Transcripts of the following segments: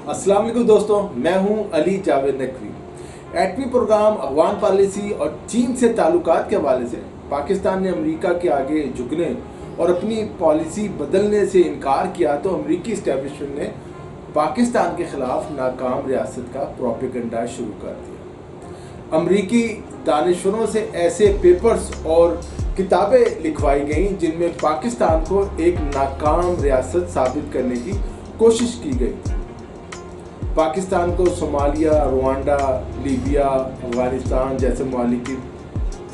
अस्सलाम वालेकुम दोस्तों, मैं हूं अली जावेद नकवी। एटमी प्रोग्राम, अफगान पॉलिसी और चीन से ताल्लुकात के हवाले से पाकिस्तान ने अमेरिका के आगे झुकने और अपनी पॉलिसी बदलने से इनकार किया तो अमेरिकी इस्टेब्लिशमेंट ने पाकिस्तान के ख़िलाफ़ नाकाम रियासत का प्रोपेगेंडा शुरू कर दिया। अमेरिकी दानिशवरों से ऐसे पेपर्स और किताबें लिखवाई गईं जिनमें पाकिस्तान को एक नाकाम रियासत साबित करने की कोशिश की गई। पाकिस्तान को सोमालिया, रुवांडा, लीबिया, अफगानिस्तान जैसे ममालिक की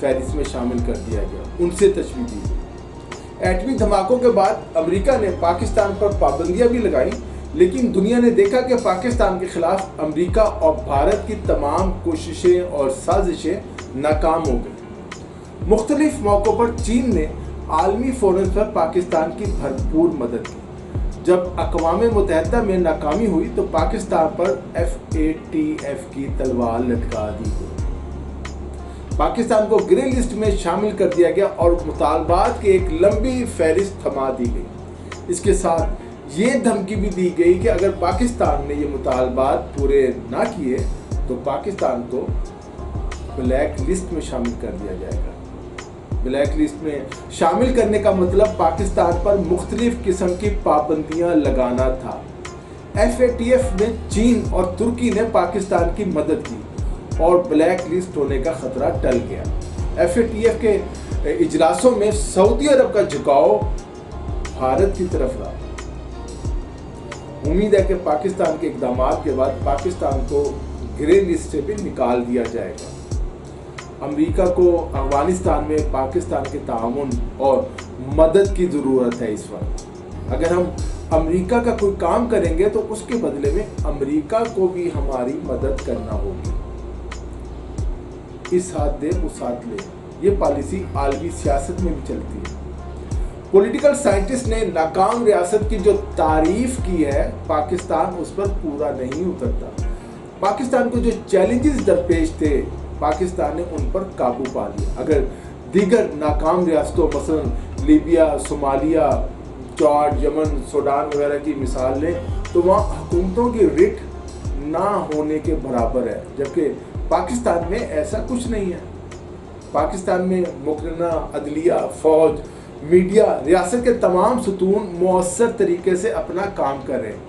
फहरिस्त में शामिल कर दिया गया, उनसे तशवीह दी गई। एटमी धमाकों के बाद अमेरिका ने पाकिस्तान पर पाबंदियां भी लगाई, लेकिन दुनिया ने देखा कि पाकिस्तान के खिलाफ अमेरिका और भारत की तमाम कोशिशें और साजिशें नाकाम हो गई। मुख्तलिफ मौक़ों पर चीन ने आलमी फोरम पर पाकिस्तान की भरपूर मदद की। जब अक़वाम मुत्तहिदा में नाकामी हुई तो पाकिस्तान पर FATF की तलवार लटका दी गई। पाकिस्तान को ग्रे लिस्ट में शामिल कर दिया गया और मुतालबात की एक लंबी फहरिस्त थमा दी गई। इसके साथ ये धमकी भी दी गई कि अगर पाकिस्तान ने ये मुतालबात पूरे ना किए तो पाकिस्तान को ब्लैक लिस्ट में शामिल कर दिया जाएगा। ब्लैक लिस्ट में शामिल करने का मतलब पाकिस्तान पर मुख्तलिफ किस्म की पाबंदियां लगाना था। FATF में चीन और तुर्की ने पाकिस्तान की मदद की और ब्लैक लिस्ट होने का खतरा टल गया। FATF के इजलासों में सऊदी अरब का झुकाव भारत की तरफ रहा। उम्मीद है कि पाकिस्तान के इक़दाम के बाद पाकिस्तान को ग्रे लिस्ट से भी निकाल दिया जाएगा। अमेरिका को अफगानिस्तान में पाकिस्तान के ताउन और मदद की ज़रूरत है इस वक्त। अगर हम अमेरिका का कोई काम करेंगे तो उसके बदले में अमेरिका को भी हमारी मदद करना होगी। इस हाथ दे उस हाथ ले, ये पॉलिसी आलमी सियासत में भी चलती है। पॉलिटिकल साइंटिस्ट ने नाकाम रियासत की जो तारीफ की है, पाकिस्तान उस पर पूरा नहीं उतरता। पाकिस्तान को जो चैलेंजेस दरपेश थे, पाकिस्तान ने उन पर काबू पा लिया। अगर दीगर नाकाम रियासतों मसलन लीबिया, सोमालिया, चाड, यमन, सूडान वगैरह की मिसाल लें तो वहाँ हुकूमतों की रिट ना होने के बराबर है, जबकि पाकिस्तान में ऐसा कुछ नहीं है। पाकिस्तान में मुकर्रना अदलिया, फौज, मीडिया, रियासत के तमाम सतून मौसर तरीके से अपना काम कर रहे हैं,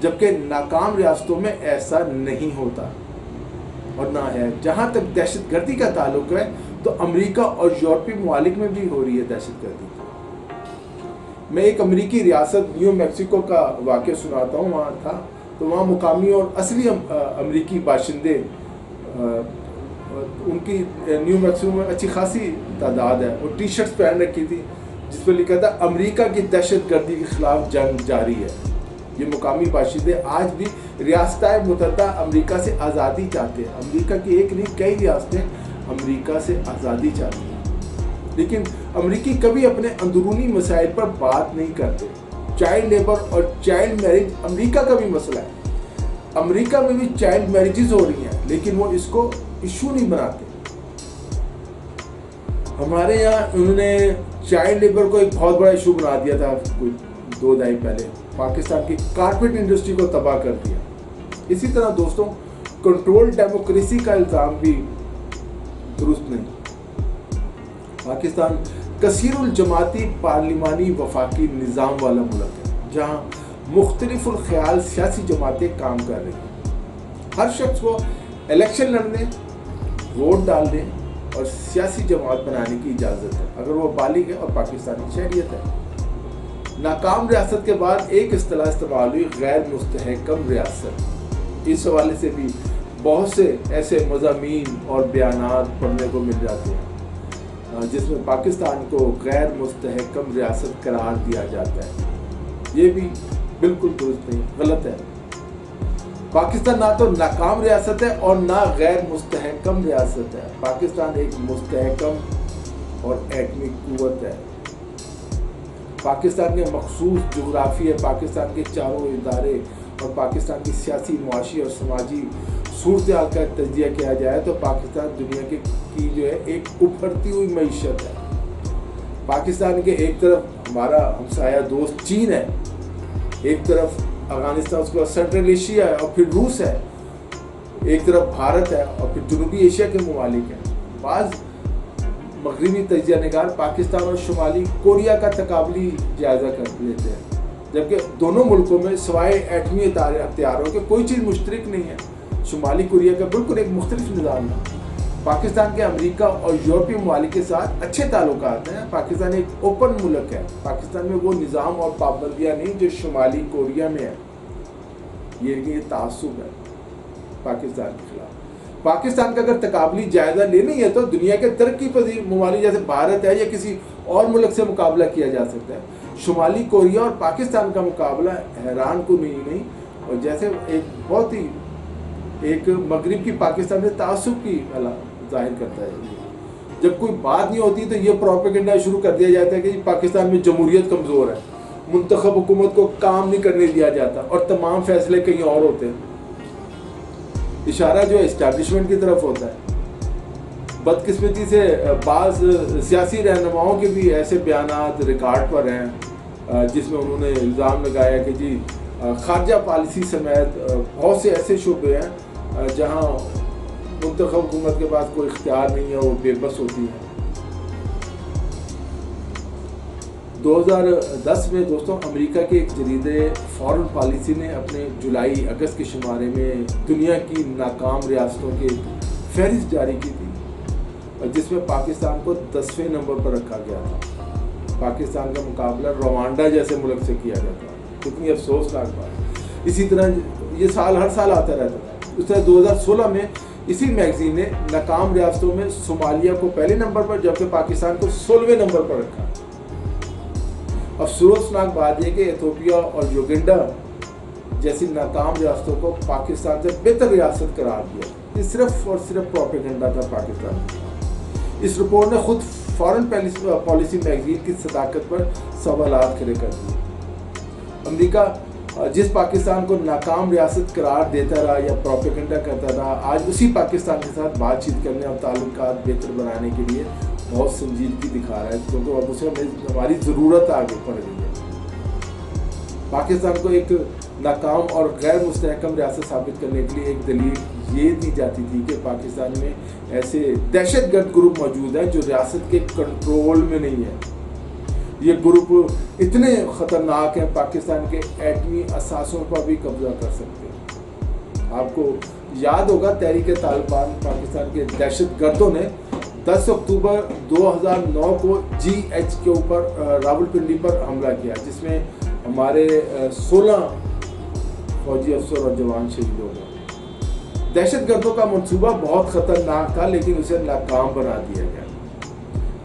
जबकि नाकाम रियासतों में ऐसा नहीं होता और ना है। जहाँ तक दहशतगर्दी का ताल्लुक है तो अमेरिका और यूरोपीय ममालिक में भी हो रही है दहशतगर्दी। मैं एक अमेरिकी रियासत न्यू मैक्सिको का वाक़या सुनाता हूँ। वहाँ था तो वहाँ मुकामी और असली अमेरिकी बाशिंदे, उनकी न्यू मैक्सिको में अच्छी खासी तादाद है, और टी-शर्ट्स पहन रखी थी जिस पर लिखा था अमेरिका की दहशतगर्दी के खिलाफ जंग जारी है। ये मुकामी बाशिंदे आज भी रियासत मुत्तहिदा अमेरिका से आज़ादी चाहते हैं। अमेरिका की एक नहीं कई रियासतें अमेरिका से आज़ादी चाहती हैं, लेकिन अमेरिकी कभी अपने अंदरूनी मसाइल पर बात नहीं करते। चाइल्ड लेबर और चाइल्ड मैरिज अमेरिका का भी मसला है। अमेरिका में भी चाइल्ड मैरिजेस हो रही हैं, लेकिन वो इसको इशू नहीं बनाते। हमारे यहाँ उन्होंने चाइल्ड लेबर को एक बहुत बड़ा इशू बना दिया था कोई 2 दहाई पहले। पाकिस्तान की कारपेट इंडस्ट्री को तबाह कर दिया। इसी तरह दोस्तों, कंट्रोल डेमोक्रेसी का इल्ज़ाम भी दुरुस्त नहीं। पाकिस्तान कसीरुल जमाती पार्लिमानी वफाकी निज़ाम वाला मुल्क है, जहाँ मुख्तलिफुल ख्याल सियासी जमातें काम कर रही हैं। हर शख्स को इलेक्शन लड़ने, वोट डालने और सियासी जमात बनाने की इजाज़त है, अगर वो बालिग है और पाकिस्तानी शहरियत है। नाकाम रियासत के बाद एक इस्तिलाह इस्तेमाल हुई, गैर मुस्तहकम रियासत। इस हवाले से भी बहुत से ऐसे मज़ामीन और बयानात पढ़ने को मिल जाते हैं जिसमें पाकिस्तान को गैर मुस्तहकम रियासत करार दिया जाता है। ये भी बिल्कुल दुरुस्त नहीं, गलत है। पाकिस्तान ना तो नाकाम रियासत है और ना गैर मुस्तहकम रियासत है। पाकिस्तान एक मुस्तहकम और एटमी कुव्वत है। पाकिस्तान के मखसूस जोग्राफी है, पाकिस्तान के चारों इदारे और पाकिस्तान की सियासी, मुआशी और समाजी सूरत हाल का तजिया किया जाए तो पाकिस्तान दुनिया की जो है एक उभरती हुई मईशत है। पाकिस्तान के एक तरफ हमारा हमसाया दोस्त चीन है, एक तरफ अफगानिस्तान, उसके बाद सेंट्रल एशिया है और फिर रूस है, एक तरफ भारत है और फिर जनूबी एशिया के ममालिक हैं। बाज़ मगरबी तजिया निगार पाकिस्तान और शुमाली कोरिया का तकाबली जायज़ा कर लेते हैं, जबकि दोनों मुल्कों में सवाए एटमी हथियारों के कोई चीज़ मुश्तरक नहीं है। शुमाली कोरिया का बिल्कुल एक मुख्तलिफ निज़ाम है। पाकिस्तान के अमेरिका और यूरोपीय ममालिक के साथ अच्छे ताल्लुकात हैं। पाकिस्तान एक ओपन मुल्क है। पाकिस्तान में वो निज़ाम और पाबंदियाँ नहीं जो शुमाली कोरिया में है। ये तासुब है पाकिस्तान के खिलाफ। पाकिस्तान का अगर तकाबली जायज़ा लेना ही है तो दुनिया के तरक्की पजीर ममालिक जैसे भारत है या किसी और मुल्क से मुकाबला किया जा सकता है। शुमाली कोरिया और पाकिस्तान का मुकाबला हैरान को नहीं और जैसे एक बहुत ही एक मगरिब की पाकिस्तान में तासुब की जाहिर करता है। जब कोई बात नहीं होती तो ये प्रोपेगेंडा शुरू कर दिया जाता है कि पाकिस्तान में जमहूरियत कमज़ोर है, मुंतखब हुकूमत को काम नहीं करने दिया जाता और तमाम फैसले कहीं और होते हैं। इशारा जो है इस्टेब्लिशमेंट की तरफ होता है। बदकिस्मती से बाज़ सियासी रहनुमाओं के भी ऐसे बयानात रिकॉर्ड पर हैं जिसमें उन्होंने इल्ज़ाम लगाया कि जी खारजा पॉलिसी समेत बहुत से ऐसे शोबे हैं जहां मुंतखब हुकूमत के पास कोई इख्तियार नहीं है, वो बेबस होती है। 2010 में दोस्तों अमेरिका के एक जरीदे फॉरेन पॉलिसी ने अपने जुलाई अगस्त के शुमारे में दुनिया की नाकाम रियासतों की फहरिस्त जारी की थी, जिसमें पाकिस्तान को 10वें नंबर पर रखा गया था। पाकिस्तान का मुकाबला रवांडा जैसे मुल्क से किया गया था। कितनी अफसोसनाक बात। इसी तरह ये साल हर साल आता रहता था। उस तरह 2016 में इसी मैगजीन ने नाकाम रियासतों में सोमालिया को पहले नंबर पर जबकि पाकिस्तान को 16वें नंबर पर रखा। अफसोसनाक बात यह कि इथियोपिया और युगांडा जैसी नाकाम रियासतों को पाकिस्तान से बेहतर रियासत करार दिया। ये सिर्फ और सिर्फ प्रोपेगेंडा था पाकिस्तान। इस रिपोर्ट ने खुद फॉरेन पॉलिसी मैगजीन की सदाकत पर सवालात खड़े कर दिए। अमेरिका जिस पाकिस्तान को नाकाम रियासत करार देता रहा या प्रोपेगेंडा करता रहा, आज उसी पाकिस्तान के साथ बातचीत करने और ताल्लुकात बेहतर बनाने के लिए बहुत संजीदगी दिखा रहा है, क्योंकि अब उसे हमारी ज़रूरत आगे पड़ रही है। पाकिस्तान को एक नाकाम और गैर मुस्तहकम रियासत साबित करने के लिए एक दलील ये दी जाती थी कि पाकिस्तान में ऐसे दहशतगर्द ग्रुप मौजूद हैं जो रियासत के कंट्रोल में नहीं है। ये ग्रुप इतने ख़तरनाक हैं पाकिस्तान के एटमी असासों पर भी कब्जा कर सकते हैं। आपको याद होगा तहरीक तालिबान पाकिस्तान के दहशतगर्दों ने 10 अक्टूबर 2009 को GH के ऊपर रावलपिंडी पर हमला किया, जिसमें हमारे 16 फौजी अफसर और जवान शहीद हो गए। दहशतगर्दों का मंसूबा बहुत ख़तरनाक था, लेकिन उसे नाकाम बना दिया गया।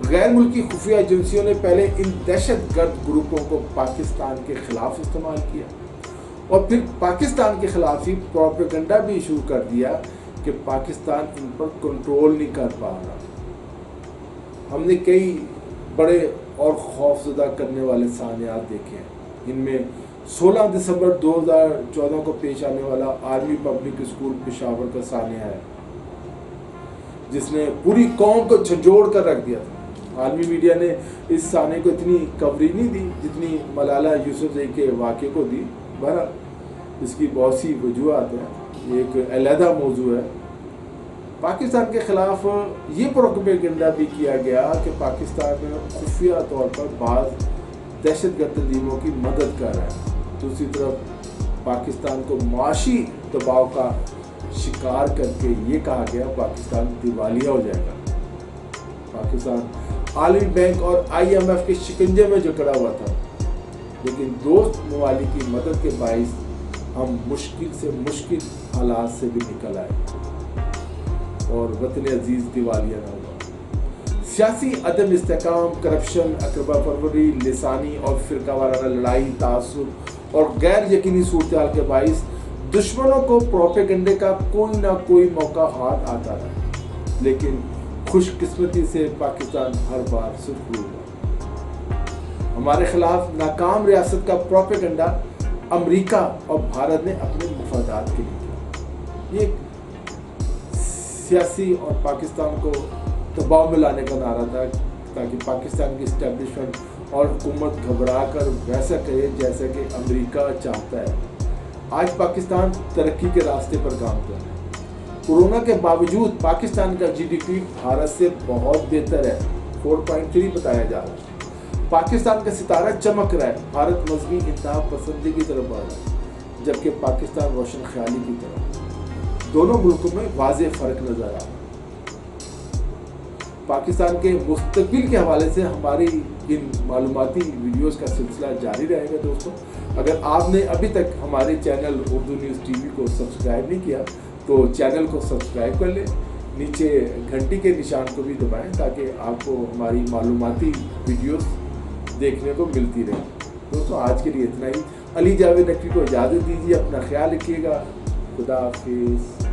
गैर मुल्की खुफिया एजेंसियों ने पहले इन दहशतगर्द ग्रुपों को पाकिस्तान के खिलाफ इस्तेमाल किया और फिर पाकिस्तान के खिलाफ ही प्रोपेगेंडा भी शुरू कर दिया कि पाकिस्तान इन पर कंट्रोल नहीं कर पा रहा। हमने कई बड़े और खौफजदा करने वाले सानियात देखे हैं। इनमें 16 दिसंबर 2014 को पेश आने वाला आर्मी पब्लिक स्कूल पेशावर का सानिया है, जिसने पूरी कौम को झंझोड़ कर रख दिया था। आर्मी मीडिया ने इस साने को इतनी कवरेज नहीं दी जितनी मलाला यूसुफजई के वाक़े को दी। बहरहाल इसकी बहुत सी वजूहत हैं, ये एक अलहदा मौजू है। पाकिस्तान के ख़िलाफ़ ये प्रोपेगेंडा भी किया गया कि पाकिस्तान खुफिया तौर पर बाज़ दहशतगर्द तंजीमों की मदद कर रहा है। दूसरी तरफ पाकिस्तान को माशी दबाव का शिकार करके ये कहा गया पाकिस्तान दिवालिया हो जाएगा। पाकिस्तान आलमी बैंक और IMF के शिकंजे में जकड़ा हुआ था, लेकिन दोस्त ममालिक की मदद के बाइस हम मुश्किल से मुश्किल हालात से भी निकल आए और वतन अजीज़ दिवालिया न हुआ। सियासी अदम इस्तेकाम, करप्शन, अकरबा परवरी, लिसानी और फ़िरका वाराना लड़ाई, तासुब और गैर यकीनी सूरत के बाइस दुश्मनों को प्रोपेगेंडे का कोई ना कोई मौका हाथ आता रहा, लेकिन खुशकिस्मती से पाकिस्तान हर बार सुरखरू हुआ। हमारे खिलाफ नाकाम रियासत का प्रोपेगेंडा अमेरिका और भारत ने अपने मफादात के लिए किया। ये सियासी और पाकिस्तान को दबाव में लाने का नारा था, ताकि पाकिस्तान की इस्टेब्लिशमेंट और हुकूमत घबरा कर वैसा करे जैसा कि अमेरिका चाहता है। آج پاکستان ترقی کے راستے پر گامزن ہے۔ کورونا کے باوجود پاکستان کا GDP بھارت سے بہت بہتر ہے، 4.3 بتایا جا رہا ہے۔ پاکستان کا ستارہ چمک رہا ہے، بھارت مذہبی انتہا پسندی کی طرف بڑھ رہا ہے، جبکہ پاکستان روشن خیالی کی طرف۔ دونوں ملکوں میں واضح فرق نظر آ رہا ہے۔ پاکستان کے مستقبل کے حوالے سے ہماری ان معلوماتی ویڈیوز کا سلسلہ جاری رہے گا دوستوں۔ اگر آپ نے ابھی تک ہمارے چینل اردو نیوز TV کو سبسکرائب نہیں کیا تو چینل کو سبسکرائب کر لیں، نیچے گھنٹی کے نشان کو بھی دبائیں تاکہ آپ کو ہماری معلوماتی ویڈیوز دیکھنے کو ملتی رہے۔ دوستوں آج کے لیے اتنا ہی۔ علی جاوید نقوی کو اجازت دیجیے، اپنا خیال رکھیے گا، خدا حافظ۔